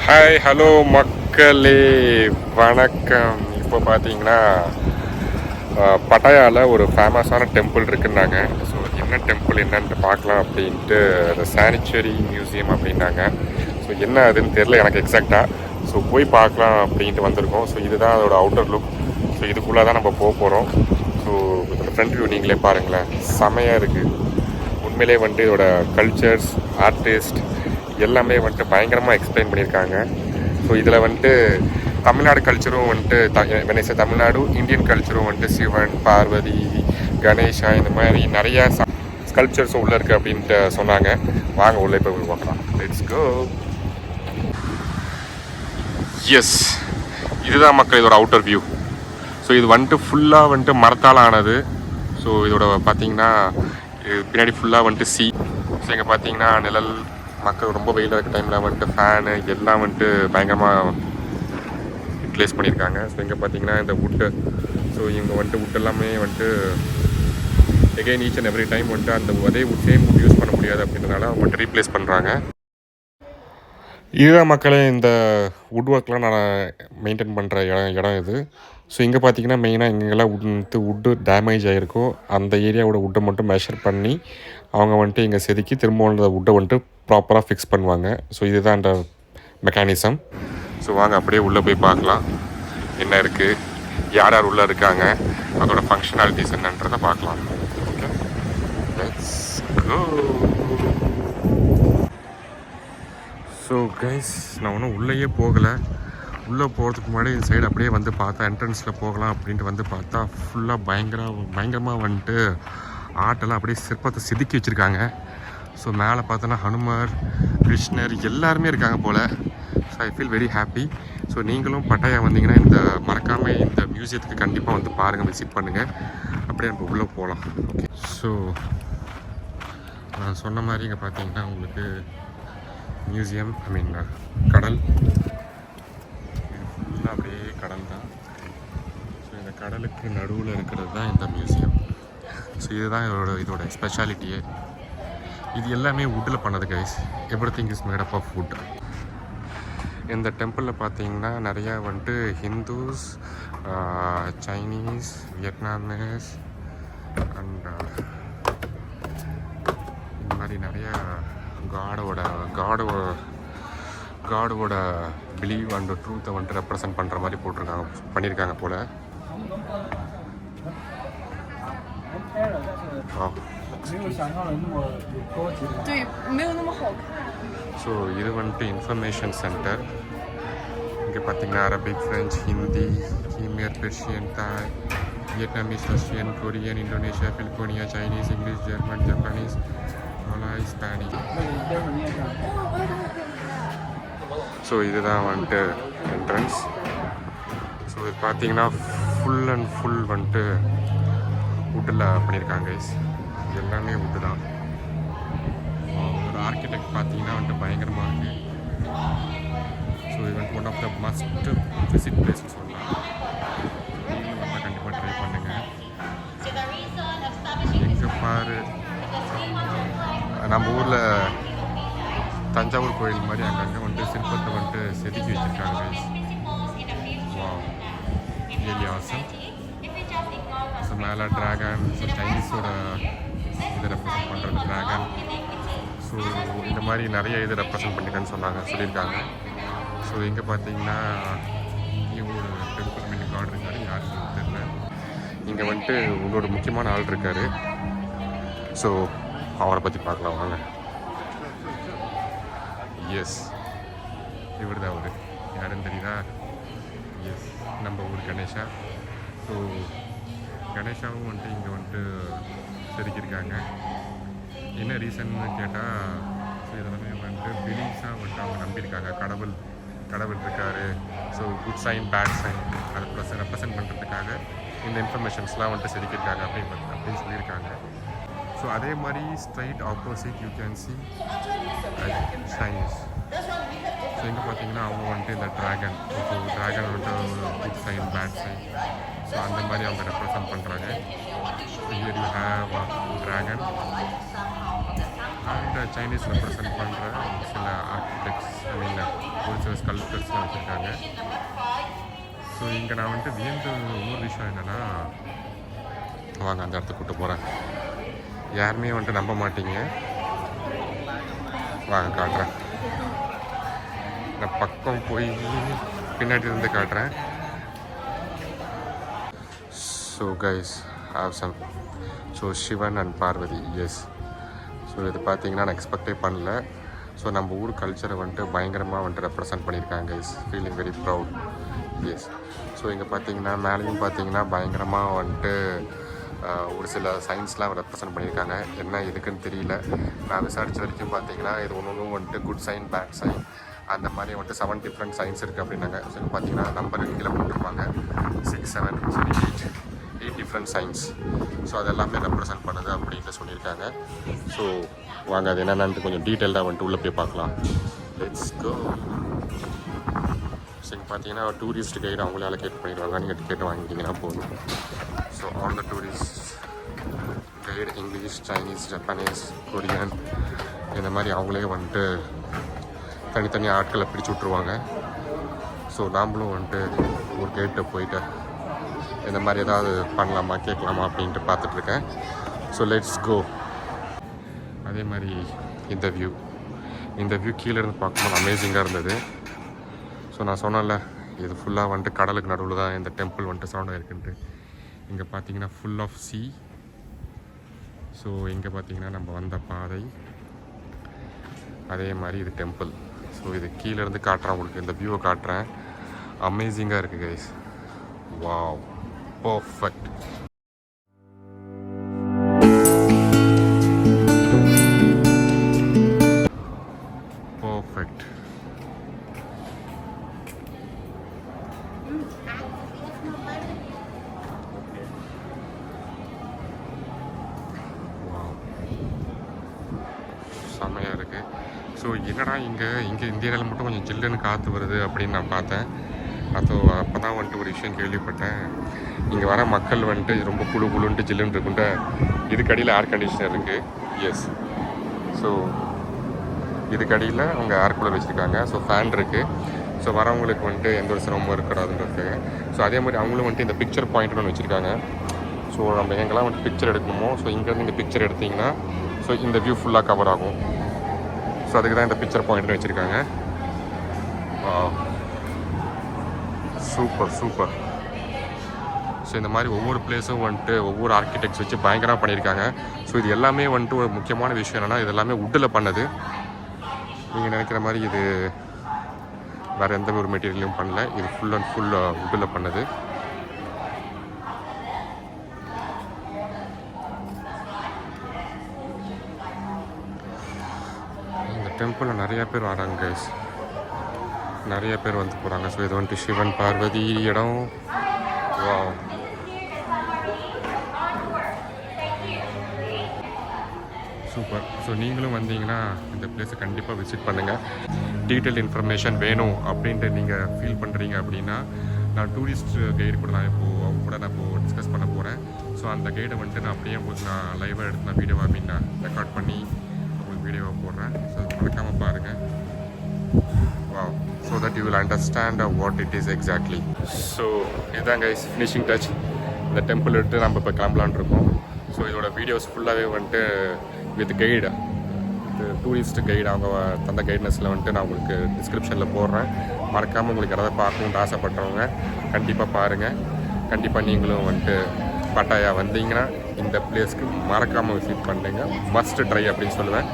Hi hello மக்களே, வணக்கம். இப்போ பார்த்தீங்கன்னா பட்டாயாவில் ஒரு ஃபேமஸான டெம்பிள் இருக்குன்னாங்க. ஸோ என்ன டெம்பிள் என்னன்ட்டு பார்க்கலாம் அப்படின்ட்டு அந்த சானிச்சுரி மியூசியம் அப்படின்னாங்க. ஸோ என்ன அதுன்னு தெரில எனக்கு எக்ஸாக்டாக. ஸோ போய் பார்க்கலாம் அப்படின்ட்டு வந்திருக்கோம். ஸோ இதுதான் அதோட அவுட்டர் லுக். ஸோ இதுக்குள்ளே தான் நம்ம போக போகிறோம். ஸோ இதோட ஃப்ரண்ட் வியூ நீங்களே பாருங்களேன், செமையாக இருக்குது. உண்மையிலே வந்துட்டு இதோட கல்ச்சர்ஸ், ஆர்டிஸ்ட் எல்லாமே வந்துட்டு பயங்கரமாக எக்ஸ்பிளைன் பண்ணியிருக்காங்க. ஸோ இதில் வந்துட்டு தமிழ்நாடு கல்ச்சரும் வந்துட்டு தமிழ்நாடு இந்தியன் கல்ச்சரும் வந்துட்டு சிவன், பார்வதி, கணேஷா இந்த மாதிரி நிறையா கல்ச்சர்ஸும் உள்ளே இருக்குது அப்படின்ட்டு சொன்னாங்க. வாங்க உள்ளே போய் பார்க்கலாம். Let's go. எஸ், இதுதான் மக்கள் இதோட அவுட்டர் வியூ. ஸோ இது வந்துட்டு ஃபுல்லாக வந்துட்டு மரத்தால் ஆனது. ஸோ இதோட பார்த்தீங்கன்னா பின்னாடி ஃபுல்லாக வந்துட்டு ஸோ இங்கே பார்த்தீங்கன்னா நிழல், மக்கள் ரொம்ப வெயிலாக இருக்க டைமில் வந்துட்டு ஃபேனு எல்லாம் வந்துட்டு பயங்கரமாக யூட்டிலைஸ் பண்ணியிருக்காங்க. ஸோ இங்கே பார்த்தீங்கன்னா இந்த வுட்டு, ஸோ இவங்க வந்துட்டு வுட் எல்லாமே வந்துட்டு again each and every time வந்துட்டு அந்த அதே சேம் வுட் யூஸ் பண்ண முடியாது அப்படின்றதுனால வந்துட்டு ரீப்ளேஸ் பண்ணுறாங்க. இதுதான் மக்களே இந்த வுட் ஒர்க்லாம் நான் மெயின்டைன் பண்ணுற இடம் இது. ஸோ இங்கே பார்த்தீங்கன்னா மெயினாக எங்கெல்லாம் வுட்டு டேமேஜ் ஆகிருக்கோ அந்த ஏரியாவோட வுட்டை மட்டும் மெஷர் பண்ணி அவங்க வந்துட்டு இங்கே செதுக்கி திரும்ப அந்த வுட்டை வந்துட்டு ப்ராப்பராக ஃபிக்ஸ் பண்ணுவாங்க. ஸோ இதுதான் அந்த மெக்கானிசம். ஸோ வாங்க அப்படியே உள்ளே போய் பார்க்கலாம் என்ன இருக்குது, யார் யார் உள்ளே இருக்காங்க, அதோட ஃபங்க்ஷனாலிட்டிஸ் என்னன்றதை பார்க்கலாம். Okay, let's go. So guys, நான் ஒன்றும் உள்ளேயே போகலை. உள்ளே போகிறதுக்கு முன்னாடி இந்த சைடு அப்படியே வந்து பார்த்தா என்ட்ரன்ஸில் போகலாம் அப்படின்ட்டு வந்து பார்த்தா ஃபுல்லாக பயங்கரமாக வந்துட்டு ஆட்டெல்லாம் அப்படியே சிற்பத்தை செதுக்கி வச்சுருக்காங்க. ஸோ மேலே பார்த்தோன்னா ஹனுமார், கிருஷ்ணர் எல்லாருமே இருக்காங்க போல். So I feel very happy. So நீங்களும் பட்டாயா வந்தீங்கன்னா இந்த மறக்காமல் இந்த மியூசியத்துக்கு கண்டிப்பாக வந்து பாருங்கள், விசிட் பண்ணுங்கள். அப்படியே நம்ம உள்ளே போகலாம். ஓகே, ஸோ நான் சொன்ன மாதிரி இங்கே பார்த்தீங்கன்னா உங்களுக்கு மியூசியம், கடல், ஃபுல்லாக அப்படியே கடல் தான். ஸோ இந்த கடலுக்கு நடுவில் இருக்கிறது தான் இந்த மியூசியம். ஸோ இதுதான் இதோட ஸ்பெஷாலிட்டியே. இது எல்லாமே வுட்டில் பண்ணது guys. Everything is made up of wood. இந்த டெம்பிளில் பார்த்தீங்கன்னா நிறையா வந்துட்டு ஹிந்துஸ், சைனீஸ், வியட்நாமீஸ் அண்ட் இந்த மாதிரி நிறையா காடோட பிலீவ் அண்ட் ட்ரூத்தை வந்துட்டு ரெப்ரசன்ட் பண்ணுற மாதிரி பண்ணியிருக்காங்க போல். ஸோ இது வந்துட்டு இன்ஃபர்மேஷன் சென்டர். இங்கே பார்த்தீங்கன்னா Arabic, French, Hindi, Khmer, Persian, Thai, Vietnamese, Russian, Korean, Indonesia, பிலிப்போனியா, Chinese, English, German, Japanese, Malay, Spanish. So இதுதான் வந்துட்டு என்ட்ரன்ஸ். ஸோ இது பார்த்தீங்கன்னா ஃபுல் அண்ட் ஃபுல் வந்துட்டு வுட்டில் பண்ணியிருக்காங்க கைஸ். இது எல்லாமே வுட்டு தான். ஒரு ஆர்கிடெக்ட் பார்த்தீங்கன்னா வந்துட்டு பயங்கரமாக இருக்குது. ஸோ இது வந்து one of the must visit பிளேஸ்னு சொல்லலாம். நீங்களும் வந்தால் கண்டிப்பாக ட்ரை பண்ணுங்கள். எங்கே பாரு, நம்ம ஊரில் தஞ்சாவூர் கோயில் மாதிரி அங்கங்கே வந்துட்டு சிற்பத்தை வந்துட்டு செதுக்கி வச்சுருக்காங்க கைஸ். Really awesome. ஸோ மேலே ட்ராகன், ஸோ சைனீஸோட இதை ரெப்ரசன்ட் பண்ணுறது ட்ராகன். ஸோ இந்த மாதிரி நிறைய இது ரெப்ரசன்ட் பண்ணிக்கன்னு சொல்லியிருக்காங்க. ஸோ இங்கே பார்த்தீங்கன்னா இங்கே ஒரு டெம்பிள் மினி கார்டு இருக்காரு, யாருன்னு தெரியல. இங்கே வந்துட்டு உங்களோட முக்கியமான ஆள் இருக்கார். ஸோ அவரை பற்றி பார்க்கலாம் வாங்க. எஸ், இவர் தான் அவர். யாருன்னு தெரியுதா? எஸ், நம்ம ஊர் கணேஷா. ஸோ கணேஷாவும் வந்துட்டு இங்கே வந்துட்டு செதுக்கியிருக்காங்க. என்ன ரீசன்னு கேட்டால், ஸோ இதெல்லாமே வந்துட்டு பிலீஃப்ஸாக வந்துட்டு அவங்க நம்பியிருக்காங்க. கடவுள் இருக்கார். So good sign, bad sign அதை ரெப்ரசன்ட் பண்ணுறதுக்காக இந்த இன்ஃபர்மேஷன்ஸ்லாம் வந்துட்டு செதுக்கியிருக்காங்க அப்படின்னு சொல்லியிருக்காங்க. ஸோ அதே மாதிரி straight opposite you can see Chinese. So இங்கே பார்த்தீங்கன்னா அவங்க வந்துட்டு இந்த ட்ராகன் வந்துட்டு good sign, bad sign, so அந்த மாதிரி அவங்க ரெப்ரசன்ட் பண்ணுறாங்க. Here you have dragon. And Chinese represent பண்ணுற சில ஆர்கிடெக்ட்ஸ் ஐ மீன் ஒரு சில ஸ்கல்ப்டர்ஸ்லாம் வச்சுருக்காங்க. ஸோ இங்கே நான் வந்துட்டு வியந்த இன்னொரு விஷயம் என்னென்னா, வாங்க அந்த இடத்துக்கு கூப்பிட்டு போகிறேன். யாருமே வந்துட்டு நம்ப மாட்டீங்க, வாங்க காட்டுறேன். நான் பக்கம் போய் பின்னாடி இருந்து காட்டுறேன். So guys have some. So Shiva and Parvati, yes. So இது பார்த்தீங்கன்னா நான் எக்ஸ்பெக்டே பண்ணல. ஸோ நம்ம ஊர் கல்ச்சரை வந்துட்டு பயங்கரமாக வந்துட்டு ரெப்ரசன்ட் பண்ணியிருக்காங்க guys. Feeling very proud, yes. So இங்கே பார்த்தீங்கன்னா மேலேயும் பார்த்தீங்கன்னா பயங்கரமாக வந்துட்டு ஒரு சில சயின்ஸ்லாம் ரெப்ரசன்ட் பண்ணியிருக்காங்க. என்ன இதுக்குன்னு தெரியல. நான் விசாரித்த வரைக்கும் பார்த்தீங்கன்னா இது ஒன்று வந்துட்டு குட் சைன், பேட் சைன், அந்த மாதிரி வந்துட்டு 7 டிஃப்ரெண்ட் சயின்ஸ் இருக்குது அப்படின்னாங்க. ஸோ இங்கே பார்த்தீங்கன்னா நம்பர் கீழே போட்டிருப்பாங்க 6, 7, 8 டிஃப்ரெண்ட் சயின்ஸ். ஸோ அது எல்லாமே ரெப்ரசன்ட் பண்ணுது அப்படின்ட்டு சொல்லியிருக்காங்க. ஸோ வாங்க அது என்னென்னு கொஞ்சம் டீட்டெயில்டாக வந்துட்டு உள்ளே போய் பார்க்கலாம். Let's go. ஸோ இங்கே பார்த்தீங்கன்னா டூரிஸ்ட் கைடு அவங்களே அலோகேட் பண்ணிடுவாங்க. நீங்கள் டிக்கெட் வாங்கிட்டீங்கன்னா போதும். So all the tourist guide English, Chinese, Japanese, Korean இந்த மாதிரி அவங்களே வந்துட்டு தனித்தனியாக ஆட்களை பிடிச்சி விட்ருவாங்க. ஸோ நாம்ளும் வந்துட்டு ஒரு கைட்டை போயிட்டு இந்த மாதிரி ஏதாவது பண்ணலாமா கேட்கலாமா அப்படின்ட்டு பார்த்துட்ருக்கேன். So let's go. அதே மாதிரி இந்த வியூ கீழே இருந்து பார்க்கும்போது அமேசிங்காக இருந்தது. ஸோ நான் சொன்னேன்ல, இது ஃபுல்லாக வந்துட்டு கடலுக்கு நடுவில் தான் இந்த டெம்பிள் வந்துட்டு சரௌண்ட் ஆகிருக்குன்ட்டு. இங்கே பார்த்தீங்கன்னா ஃபுல் ஆஃப் சீ. ஸோ இங்கே பார்த்தீங்கன்னா நம்ம வந்த பாதை, அதே மாதிரி இது டெம்பிள். ஸோ இது கீழேருந்து காட்டுறேன் உங்களுக்கு, இந்த வியூவை காட்டுறேன். அமேசிங்காக இருக்குது கைஸ். Wow, perfect. பர்ஃபெக்ட். செம்மையாக இருக்குது. ஸோ என்னடா இங்கே இந்தியாவில் மட்டும் கொஞ்சம் ஜில்லுன்னு காற்று வருது அப்படின்னு நான் பார்த்தேன். அப்போ தான் வந்துட்டு ஒரு விஷயம் கேள்விப்பட்டேன். இங்கே வர மக்கள் வந்துட்டு ரொம்ப குழுன்ட்டு ஜில்லுன்னு இருக்குன்ட்டு இதுக்கடியில் ஏர் கண்டிஷனர் இருக்குது. எஸ். ஸோ இதுக்கடியில் அவங்க ஏர் கூலர் வச்சுருக்காங்க. ஸோ ஃபேன் இருக்குது. ஸோ வரவங்களுக்கு வந்துட்டு எந்த ஒரு சிரமமும் இருக்கக்கூடாதுன்றது. ஸோ அதே மாதிரி அவங்களும் வந்துட்டு இந்த பிக்சர் பாயிண்ட்னு ஒன்று வச்சுருக்காங்க. ஸோ நம்ம எங்கெல்லாம் வந்துட்டு பிக்சர் எடுக்கணுமோ, ஸோ இங்கேருந்து இந்த பிக்சர் எடுத்திங்கன்னா ஸோ இந்த வியூ ஃபுல்லாக கவர் ஆகும். ஸோ அதுக்கு தான் இந்த பிக்சர் பாயிண்ட்னு வச்சுருக்காங்க. சூப்பர். ஸோ இந்த மாதிரி ஒவ்வொரு பிளேஸும் வந்துட்டு ஒவ்வொரு ஆர்கிடெக்ட்ஸ் வச்சு பயங்கரமாக பண்ணியிருக்காங்க. ஸோ இது எல்லாமே வந்துட்டு ஒரு முக்கியமான விஷயம் என்னென்னா, இது எல்லாமே வுட்டில் பண்ணது. நீங்கள் நினைக்கிற மாதிரி இது வேறு எந்த ஒரு மெட்டீரியலும் பண்ணல. இது ஃபுல் அண்ட் ஃபுல் வுட்டில் பண்ணது. இந்த டெம்பிளில் நிறைய பேர் வராங்க கைஸ், நிறைய பேர் வந்து போகிறாங்க. ஸோ இது வந்துட்டு சிவன் பார்வதி இடம். Wow, super. ஸோ நீங்களும் வந்தீங்கன்னா இந்த பிளேஸை கண்டிப்பாக விசிட் பண்ணுங்கள். டீட்டெயில் இன்ஃபர்மேஷன் வேணும் அப்படின்ட்டு நீங்கள் ஃபீல் பண்ணுறீங்க அப்படின்னா, நான் டூரிஸ்ட் கைடு கூட நான் அவங்க கூட நான் இப்போது டிஸ்கஸ் பண்ண போகிறேன். ஸோ அந்த கைடை வந்துட்டு நான் அப்படியே உங்களுக்கு நான் லைவாக எடுத்து நான் வீடியோவாக நான் ரெக்கார்ட் பண்ணி உங்களுக்கு வீடியோவாக போடுறேன். ஸோ மறக்காமல் பாருங்கள். Wow, so that you will understand what it is exactly. So இதுதான் கைஸ் ஃபினிஷிங் டச். இந்த டெம்பிள் எடுத்து நம்ம இப்போ கிளம்பலான் இருக்கோம். ஸோ இதோட வீடியோஸ் ஃபுல்லாகவே வந்துட்டு வித் கைடு, டூரிஸ்ட் கைடு அவங்க தந்த கைட்னஸில் வந்துட்டு நான் உங்களுக்கு டிஸ்கிரிப்ஷனில் போடுறேன். மறக்காமல் உங்களுக்கு எதாவது பார்க்கணுன்னு ஆசைப்பட்றவங்க கண்டிப்பாக பாருங்கள். கண்டிப்பாக நீங்களும் வந்துட்டு பட்டாயா வந்தீங்கன்னா இந்த பிளேஸ்க்கு மறக்காமல் விசிட் பண்ணுங்க. மஸ்ட் ட்ரை அப்படின்னு சொல்லுவேன்.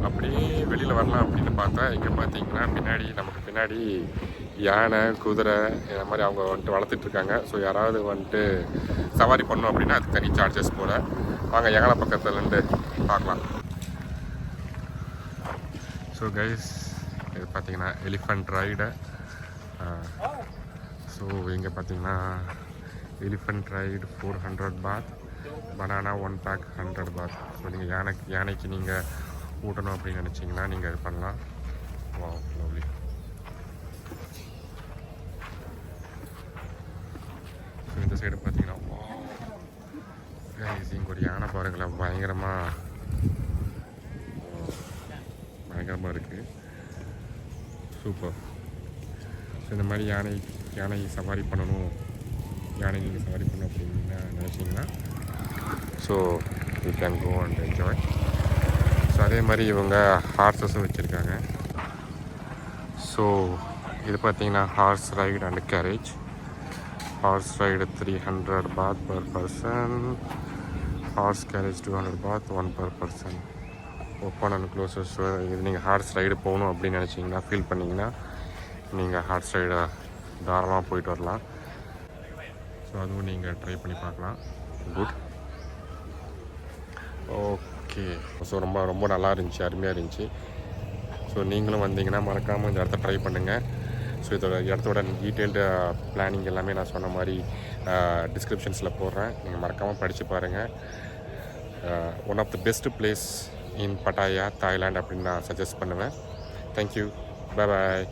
அப்படியே வெளியில் வரலாம் அப்படின்னு பார்த்தா இங்கே பார்த்தீங்கன்னா நமக்கு பின்னாடி யானை, குதிரை இந்த மாதிரி அவங்க வந்துட்டு வளர்த்துட்ருக்காங்க. ஸோ யாராவது வந்துட்டு சவாரி பண்ணோம் அப்படின்னா அதுக்கு தனி சார்ஜஸ் போல். வாங்க யானை பக்கத்துலேருந்து பார்க்கலாம். ஸோ கைஸ் இது பார்த்தீங்கன்னா எலிஃபண்ட் ரைடு. ஸோ இங்கே பார்த்தீங்கன்னா எலிஃபண்ட் ரைடு 400 பாத், பனானா 1 பேக் 100 பாத். ஸோ நீங்கள் யானைக்கு நீங்கள் ஊட்டணும் அப்படின்னு நினச்சிங்கன்னா நீங்கள் இது பண்ணலாம். Wow, lovely. ஸோ இந்த சைடு பார்த்தீங்கன்னா கைஸ் இங்கே ஒரு யானை பாருங்களேன், பயங்கரமாக பயங்கரமாக இருக்குது. சூப்பர். ஸோ இந்த மாதிரி யானை சவாரி பண்ணணும், யானை நீங்கள் சவாரி பண்ணணும் அப்படின்னு நினச்சிங்கன்னா so you can go and enjoy. So அதே மாதிரி இவங்க ஹார்ஸஸும் வச்சுருக்காங்க. ஸோ இது பார்த்திங்கன்னா horse ride and carriage. Horse ride 300 baht per person, horse carriage 200 baht 1 per person. Open and closes. இது நீங்கள் ஹார்ஸ் ரைடு போகணும் அப்படின்னு நினச்சிங்கன்னா, ஃபீல் பண்ணிங்கன்னா நீங்கள் ஹார்ஸ் ரைடை தாராளமாக போயிட்டு வரலாம். ஸோ அதுவும் நீங்கள் ட்ரை பண்ணி பார்க்கலாம். குட். ஓகே. ஸோ ரொம்ப ரொம்ப நல்லா இருந்துச்சு, அருமையாக இருந்துச்சு. ஸோ நீங்களும் வந்தீங்கன்னா மறக்காமல் இந்த இடத்த ட்ரை பண்ணுங்கள். ஸோ இதோட இடத்தோட டீட்டெயில்டு பிளானிங் எல்லாமே நான் சொன்ன மாதிரி டிஸ்கிரிப்ஷன்ஸில் போடுறேன். நீங்கள் மறக்காமல் படித்து பாருங்கள். One of the best place in Pattaya, Thailand அப்படின்னு நான் சஜஸ்ட் பண்ணுவேன். தேங்க்யூ. பாய்.